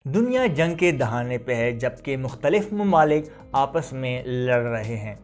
دنیا جنگ کے دہانے پہ ہے جبکہ مختلف ممالک آپس میں لڑ رہے ہیں۔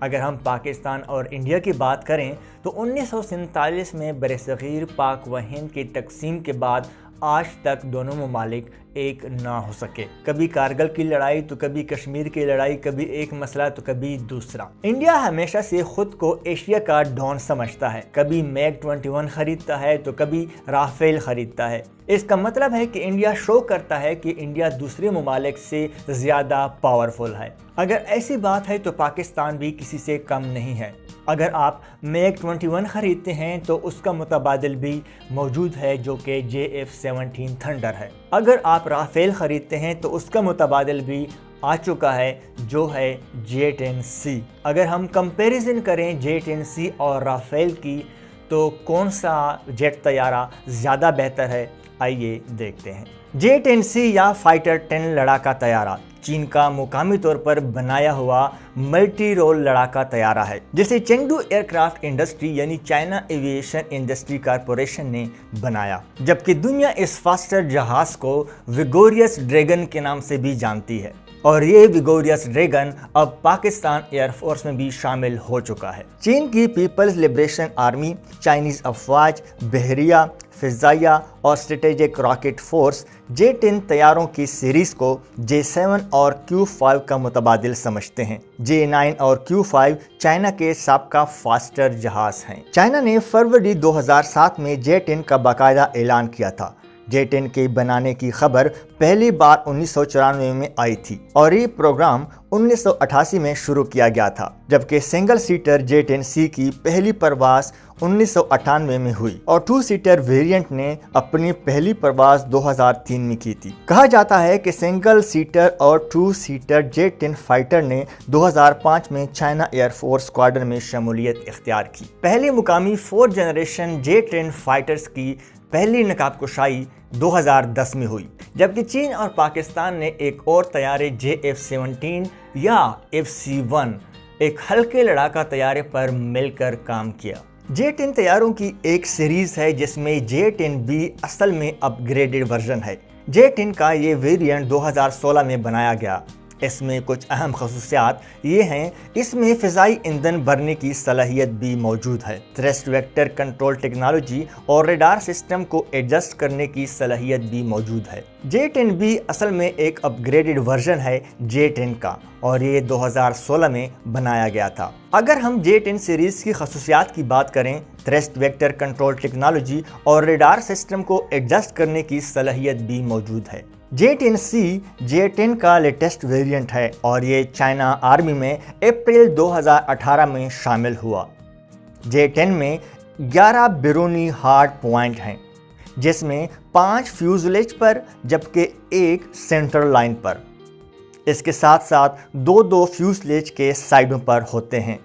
اگر ہم پاکستان اور انڈیا کی بات کریں تو 1947 میں برصغیر پاک و ہند کی تقسیم کے بعد آج تک دونوں ممالک ایک نہ ہو سکے۔ کبھی کارگل کی لڑائی تو کبھی کشمیر کی لڑائی، کبھی ایک مسئلہ تو کبھی دوسرا۔ انڈیا ہمیشہ سے خود کو ایشیا کا ڈان سمجھتا ہے، کبھی میگ 21 خریدتا ہے تو کبھی رافیل خریدتا ہے۔ اس کا مطلب ہے کہ انڈیا شو کرتا ہے کہ انڈیا دوسرے ممالک سے زیادہ پاورفل ہے۔ اگر ایسی بات ہے تو پاکستان بھی کسی سے کم نہیں ہے۔ اگر آپ میگ 21 خریدتے ہیں تو اس کا متبادل بھی موجود ہے جو کہ JF-17 تھنڈر ہے۔ اگر آپ رافیل خریدتے ہیں تو اس کا متبادل بھی آ چکا ہے جو ہے J-10C۔ اگر ہم کمپیریزن کریں J-10C اور رافیل کی تو کون سا جیٹ طیارہ زیادہ بہتر ہے، آئیے دیکھتے ہیں۔ J-10C یا فائٹر 10 لڑاکا طیارہ چین کا مقامی طور پر بنایا ہوا ملٹی رول لڑاکا طیارہ ہے جسے چنگڈو ایئر کرافٹ انڈسٹری یعنی چائنا ایویشن انڈسٹری کارپوریشن نے بنایا، جبکہ دنیا اس فاسٹر جہاز کو وگورئس ڈریگن کے نام سے بھی جانتی ہے، اور یہ وگورئس ڈریگن اب پاکستان ایئر فورس میں بھی شامل ہو چکا ہے۔ چین کی پیپلز لبریشن آرمی، چائنیز افواج، بحریہ، فضائیہ اور اسٹریٹجک راکٹ فورس J-10 طیاروں کی سیریز کو J-7 اور Q-5 کا متبادل سمجھتے ہیں۔ J-9 اور Q-5 چائنا کے سابقہ فاسٹر جہاز ہیں۔ چائنا نے فروری 2007 میں J-10 کا باقاعدہ اعلان کیا تھا۔ J-10 کے بنانے کی خبر پہلی بار 1994 میں آئی تھی اور یہ پروگرام 1988 میں شروع کیا گیا تھا، جبکہ سنگل سیٹر J-10C کی پہلی پرواز 1998 میں ہوئی اور 2 سیٹر ویریئنٹ نے اپنی پہلی پرواز 2003 میں کی تھی۔ کہا جاتا ہے کہ سنگل سیٹر اور 2 سیٹر J-10 فائٹر نے 2005 میں چائنا ایئر فورس اسکواڈرن میں شمولیت اختیار کی۔ پہلی مقامی 4 جنریشن J-10 فائٹرز کی پہلی نقاب کشائی 2010 میں ہوئی، جبکہ چین اور پاکستان نے ایک اور طیارے JF-17 یا FC-1 ایک ہلکے لڑاکا طیارے پر مل کر کام کیا۔ J-10 طیاروں کی ایک سیریز ہے جس میں J-10B اصل میں اپ گریڈڈ ورژن ہے۔ J-10 کا یہ ویریئنٹ 2016 میں بنایا گیا۔ اس میں کچھ اہم خصوصیات یہ ہیں، اس میں فضائی ایندھن بھرنے کی صلاحیت بھی موجود ہے، تھرسٹ ویکٹر کنٹرول ٹیکنالوجی اور ریڈار سسٹم کو ایڈجسٹ کرنے کی صلاحیت بھی موجود ہے۔ J-10B اصل میں ایک اپ گریڈڈ ورژن ہے J-10 کا اور یہ 2016 میں بنایا گیا تھا۔ اگر ہم J-10 سیریز کی خصوصیات کی بات کریں، تھرسٹ ویکٹر کنٹرول ٹیکنالوجی اور ریڈار سسٹم کو ایڈجسٹ کرنے کی صلاحیت بھی موجود ہے۔ J-10C J-10 کا لیٹسٹ ویریئنٹ ہے اور یہ چائنا آرمی میں اپریل 2018 میں شامل ہوا۔ J-10 میں 11 بیرونی ہارڈ پوائنٹ ہیں، جس میں 5 فیوزلیج پر جبکہ 1 سینٹرل لائن پر۔ اس کے ساتھ ساتھ 2 فیوزلیج کے سائڈوں پر ہوتے ہیں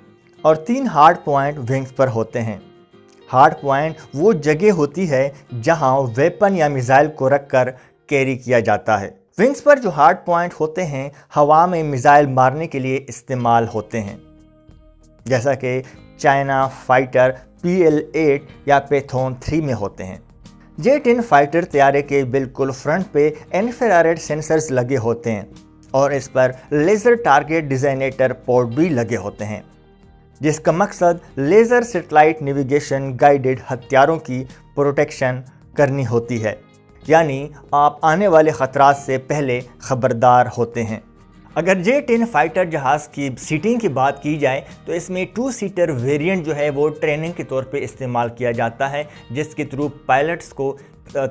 اور 3 ہارڈ پوائنٹ ونگز پر ہوتے ہیں۔ ہارڈ پوائنٹ وہ جگہ ہوتی ہے جہاں ویپن یا میزائل کو رکھ کر کیری کیا جاتا ہے۔ ونگز پر جو ہارڈ پوائنٹ ہوتے ہیں ہوا میں میزائل مارنے کے لیے استعمال ہوتے ہیں، جیسا کہ چائنا فائٹر PL-8 یا پیتھون 3 میں ہوتے ہیں۔ J-10 فائٹر طیارے کے بالکل فرنٹ پہ انفرارڈ سینسرز لگے ہوتے ہیں اور اس پر لیزر ٹارگٹ ڈیزائنیٹر پورٹ بھی لگے ہوتے ہیں، جس کا مقصد لیزر سیٹلائٹ نیویگیشن گائیڈڈ ہتھیاروں کی پروٹیکشن کرنی ہوتی ہے، یعنی آپ آنے والے خطرات سے پہلے خبردار ہوتے ہیں۔ اگر J-10 فائٹر جہاز کی سیٹنگ کی بات کی جائے تو اس میں 2 سیٹر ویریئنٹ جو ہے وہ ٹریننگ کے طور پہ استعمال کیا جاتا ہے، جس کے تھرو پائلٹس کو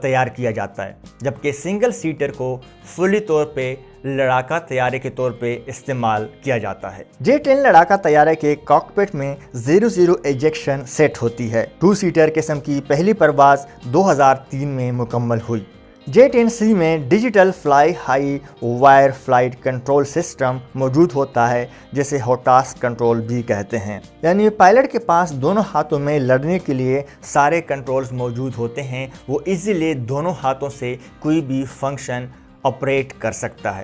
تیار کیا جاتا ہے، جبکہ سنگل سیٹر کو فلی طور پہ لڑاکا طیارے کے طور پہ استعمال کیا جاتا ہے۔ J-10 لڑاکا طیارے کے کاکپٹ میں 0-0 ایجیکشن سیٹ ہوتی ہے۔ 2 سیٹر قسم کی پہلی پرواز 2003 میں مکمل ہوئی۔ J-10C میں digital fly high wire flight control system موجود ہوتا ہے، جسے ہوٹاس کنٹرول بھی کہتے ہیں، یعنی پائلٹ کے پاس دونوں ہاتھوں میں لڑنے کے لیے سارے کنٹرولز موجود ہوتے ہیں، وہ ایزیلی دونوں ہاتھوں سے کوئی بھی فنکشن آپریٹ کر سکتا ہے۔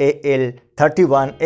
AL-31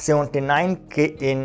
79 KN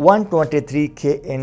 123 KN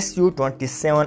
Su-27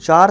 4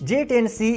J-10C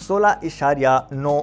16.9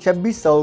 2600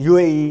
UAE,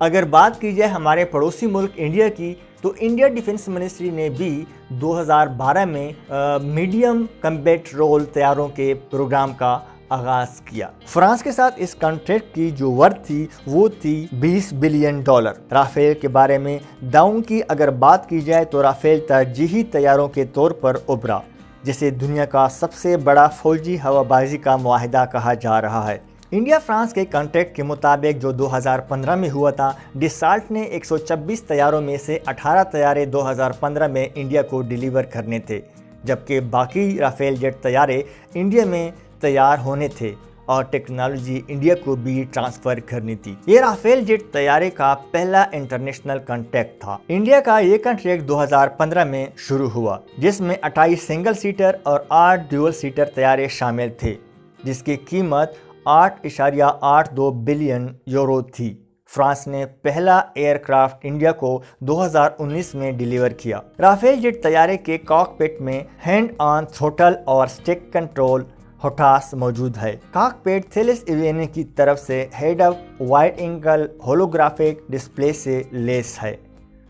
اگر بات کی جائے ہمارے پڑوسی ملک انڈیا کی تو انڈیا ڈیفنس منسٹری نے بھی 2012 میں میڈیم کمبیٹ رول طیاروں کے پروگرام کا آغاز کیا۔ فرانس کے ساتھ اس کانٹریکٹ کی جو ورتھ تھی وہ تھی $20 بلین۔ رافیل کے بارے میں دعووں کی اگر بات کی جائے تو رافیل ترجیحی طیاروں کے طور پر ابھرا، جسے دنیا کا سب سے بڑا فوجی ہوا بازی کا معاہدہ کہا جا رہا ہے۔ انڈیا فرانس کے کانٹریکٹ کے مطابق جو 2015 میں ہوا تھا، ڈسالٹ نے 126 طیاروں میں سے 18 طیارے 2015 میں انڈیا کو ڈیلیور کرنے تھے، جبکہ باقی رافیل جیٹ طیارے انڈیا میں تیار ہونے تھے اور ٹیکنالوجی انڈیا کو بھی ٹرانسفر کرنی تھی۔ یہ رافیل جیٹ طیارے کا پہلا انٹرنیشنل کانٹریکٹ تھا۔ انڈیا کا یہ کانٹریکٹ 2015 میں شروع ہوا، جس میں 28 سنگل سیٹر اور 8 ڈیول سیٹر طیارے شامل تھے، جس کی قیمت $8.82 بلین تھی۔ فرانس نے پہلا ایئر کرافٹ انڈیا کو 2019 میں ڈیلیور کیا۔ رافیل جیٹ طیارے کے کاکپٹ میں ہینڈ آن تھروٹل اور سٹک کنٹرول ہوٹاس موجود ہے۔ کاکپٹ تھیلس ایویئن کی طرف سے head up wide angle holographic display سے لیس ہے،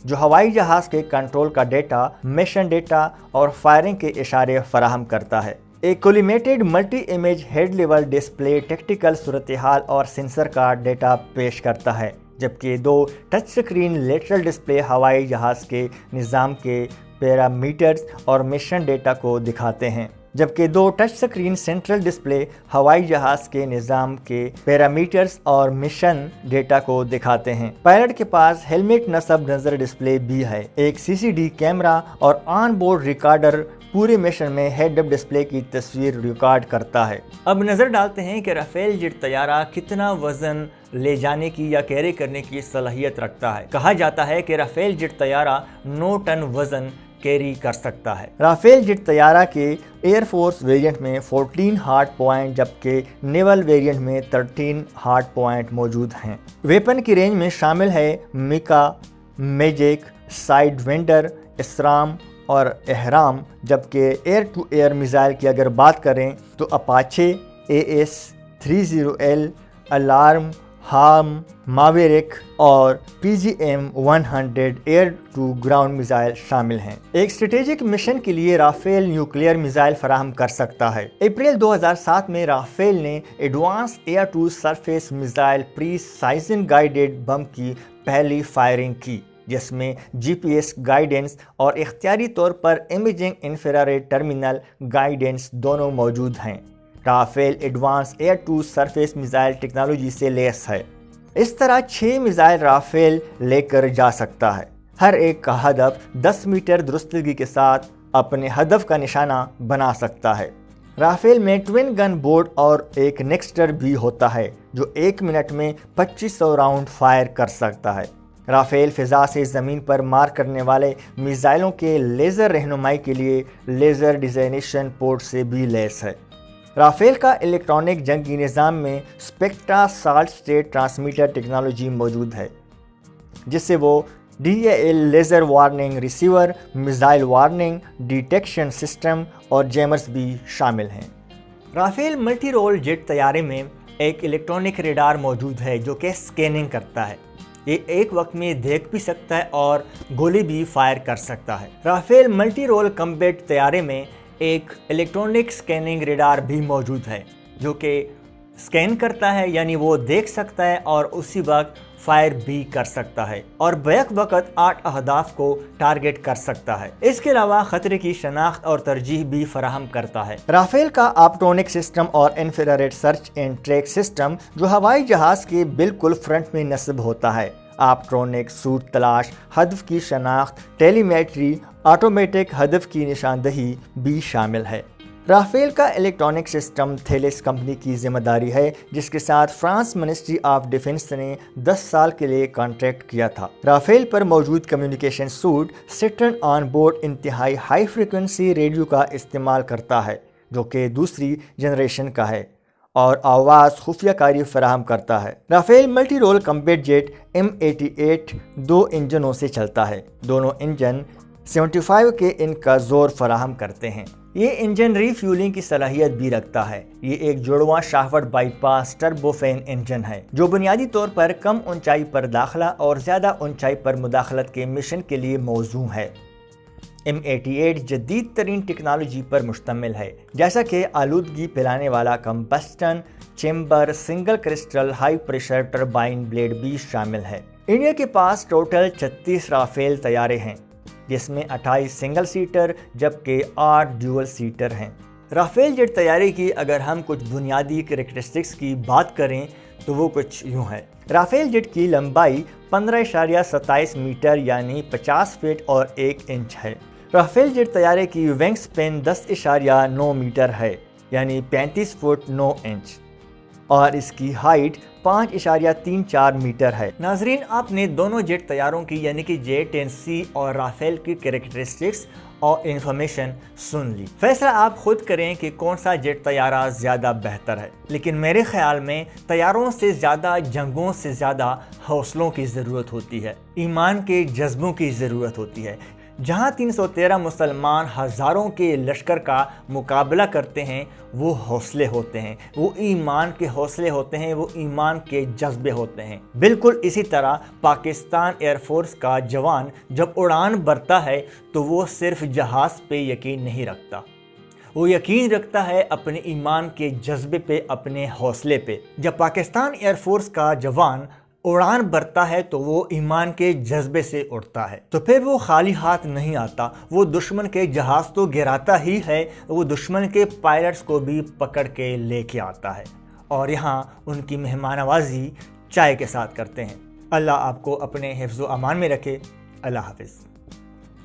جو ہوائی جہاز کے کنٹرول کا ڈیٹا، مشن ڈیٹا اور فائرنگ کے اشارے فراہم کرتا ہے۔ ایک collimated multi image head level display tactical صورتحال اور سینسر کا ڈیٹا پیش کرتا ہے، جبکہ 2 ٹچ سکرین لیٹرل ڈسپلے ہوائی جہاز کے نظام کے پیرامیٹرز اور مشن ڈیٹا کو دکھاتے ہیں، جبکہ 2 ٹچ سکرین سینٹرل ڈسپلے ہوائی جہاز کے نظام کے پیرامیٹرز اور مشن ڈیٹا کو دکھاتے ہیں۔ پائلٹ کے پاس ہیلمٹ نصب نظر ڈسپلے بھی ہے۔ ایک CCD کیمرہ اور آن بورڈ ریکارڈر پورے مشن میں ہیڈ اپ ڈسپلے کی تصویر ریکارڈ کرتا ہے۔ اب نظر ڈالتے ہیں کہ رافیل جیٹ طیارہ کتنا وزن لے جانے کی یا کیری کرنے کی صلاحیت رکھتا ہے۔ کہا جاتا ہے کہ رافیل جیٹ طیارہ 9 ٹن وزن کیری کر سکتا ہے۔ رافیل جیٹ طیارہ کے ایئر فورس ویریئنٹ میں 14 ہارڈ پوائنٹ جبکہ نیول ویریئنٹ میں 13 ہارڈ پوائنٹ موجود ہیں۔ ویپن کی رینج میں شامل ہے میکا، میجک، سائیڈ وینڈر، اسرام اور احرام، جبکہ ایئر ٹو ایئر میزائل کی اگر بات کریں تو اپاچے، AS-30L، الارم، ہارم، ماویرک اور PGM-100 year to ground missile شامل ہیں۔ ایک اسٹریٹجک مشن کے لیے رافیل نیوکلیئر میزائل فراہم کر سکتا ہے۔ اپریل 2007 میں رافیل نے advance air to surface missile precision guided bomb کی پہلی فائرنگ کی، جس میں GPS گائیڈنس اور اختیاری طور پر امیجنگ انفراریڈ ٹرمینل گائیڈنس دونوں موجود ہیں۔ Rafale advance air to surface missile technology سے لیس ہے۔ اس طرح 6 میزائل رافیل لے کر جا سکتا ہے۔ ہر ایک کا ہدف 10 میٹر درستگی کے ساتھ اپنے ہدف کا نشانہ بنا سکتا ہے۔ رافیل میں ٹوین گن بورڈ اور ایک نیکسٹر بھی ہوتا ہے، جو 1 منٹ میں 2500 راؤنڈ فائر کر سکتا ہے۔ رافیل فضا سے زمین پر مار کرنے والے میزائلوں کے لیزر رہنمائی کے لیے لیزر ڈیزائنیشن پورٹ سے بھی لیس ہے۔ رافیل کا الیکٹرانک جنگی نظام میں spectra salt state transmitter technology موجود ہے، جس سے وہ DAL laser warning receiver, missile warning detection system اور جیمرز بھی شامل ہیں۔ رافیل ملٹی رول جیٹ طیارے میں ایک الیکٹرانک ریڈار موجود ہے جو کہ اسکیننگ کرتا ہے۔ یہ ایک وقت میں دیکھ بھی سکتا ہے اور گولی بھی فائر کر سکتا ہے۔ رافیل ملٹی رول کمبیٹ طیارے میں ایک الیکٹرانک سکیننگ ریڈار بھی موجود ہے، جو کہ سکین کرتا ہے، یعنی وہ دیکھ سکتا ہے اور اسی وقت فائر بھی کر سکتا ہے اور بیک وقت 8 اہداف کو ٹارگٹ کر سکتا ہے۔ اس کے علاوہ خطرے کی شناخت اور ترجیح بھی فراہم کرتا ہے۔ رافیل کا آپٹونک سسٹم اور infrared search and track system جو ہوائی جہاز کے بالکل فرنٹ میں نصب ہوتا ہے۔ آپٹرونک سوٹ تلاش، ہدف کی شناخت، ٹیلی میٹری، آٹومیٹک ہدف کی نشاندہی بھی شامل ہے۔ رافیل کا الیکٹرانک سسٹم تھیلس کمپنی کی ذمہ داری ہے، جس کے ساتھ فرانس منسٹری آف ڈیفنس نے 10 سال کے لیے کانٹریکٹ کیا تھا۔ رافیل پر موجود communication suite Saturn on board انتہائی ہائی فریکوینسی ریڈیو کا استعمال کرتا ہے، جو کہ دوسری جنریشن کا ہے اور آواز خفیہ کاری فراہم کرتا ہے۔ Rafale multi role combat jet M88 2 انجنوں سے چلتا ہے۔ دونوں انجن 75 کے ان کا زور فراہم کرتے ہیں۔ یہ انجن ری فیولنگ کی صلاحیت بھی رکھتا ہے۔ یہ ایک جڑواں شافٹ بائی پاس ٹربوفین انجن ہے جو بنیادی طور پر کم اونچائی پر داخلہ اور زیادہ اونچائی پر مداخلت کے مشن کے لیے موزوں ہے۔ M88 جدید ترین ٹیکنالوجی پر مشتمل ہے، جیسا کہ آلودگی پھیلانے والا combustion chamber, single crystal high pressure turbine blade بھی شامل ہے۔ انڈیا کے پاس ٹوٹل 36 رافیل طیارے ہیں، جس میں 28 سنگل سیٹر جبکہ 8 ڈیول سیٹر ہیں۔ رافیل جیٹ طیارے کی اگر ہم کچھ بنیادی کریکٹرسٹکس کی بات کریں تو وہ کچھ یوں ہے۔ رافیل جیٹ کی لمبائی 15.27 میٹر یعنی 50 فٹ اور 1 انچ ہے۔ رافیل جیٹ طیارے کی ونگ سپین 10.9 میٹر ہے یعنی 35 فٹ 9 انچ اور اس کی ہائٹ 5.34 میٹر ہے۔ ناظرین، آپ نے دونوں جیٹ طیاروں کی یعنی کہ J-10C اور رافیل کی کریکٹرسٹکس اور انفارمیشن سن لی۔ فیصلہ آپ خود کریں کہ کون سا جیٹ طیارہ زیادہ بہتر ہے، لیکن میرے خیال میں طیاروں سے زیادہ جنگوں سے زیادہ حوصلوں کی ضرورت ہوتی ہے، ایمان کے جذبوں کی ضرورت ہوتی ہے۔ جہاں 313 مسلمان ہزاروں کے لشکر کا مقابلہ کرتے ہیں، وہ حوصلے ہوتے ہیں، وہ ایمان کے حوصلے ہوتے ہیں، وہ ایمان کے جذبے ہوتے ہیں۔ بالکل اسی طرح پاکستان ایئر فورس کا جوان جب اڑان بھرتا ہے تو وہ صرف جہاز پہ یقین نہیں رکھتا، وہ یقین رکھتا ہے اپنے ایمان کے جذبے پہ، اپنے حوصلے پہ۔ جب پاکستان ایئر فورس کا جوان اڑان بھرتا ہے تو وہ ایمان کے جذبے سے اڑتا ہے، تو پھر وہ خالی ہاتھ نہیں آتا، وہ دشمن کے جہاز تو گراتا ہی ہے، وہ دشمن کے پائلٹس کو بھی پکڑ کے لے کے آتا ہے اور یہاں ان کی مہمان نوازی چائے کے ساتھ کرتے ہیں۔ اللہ آپ کو اپنے حفظ و امان میں رکھے۔ اللہ حافظ۔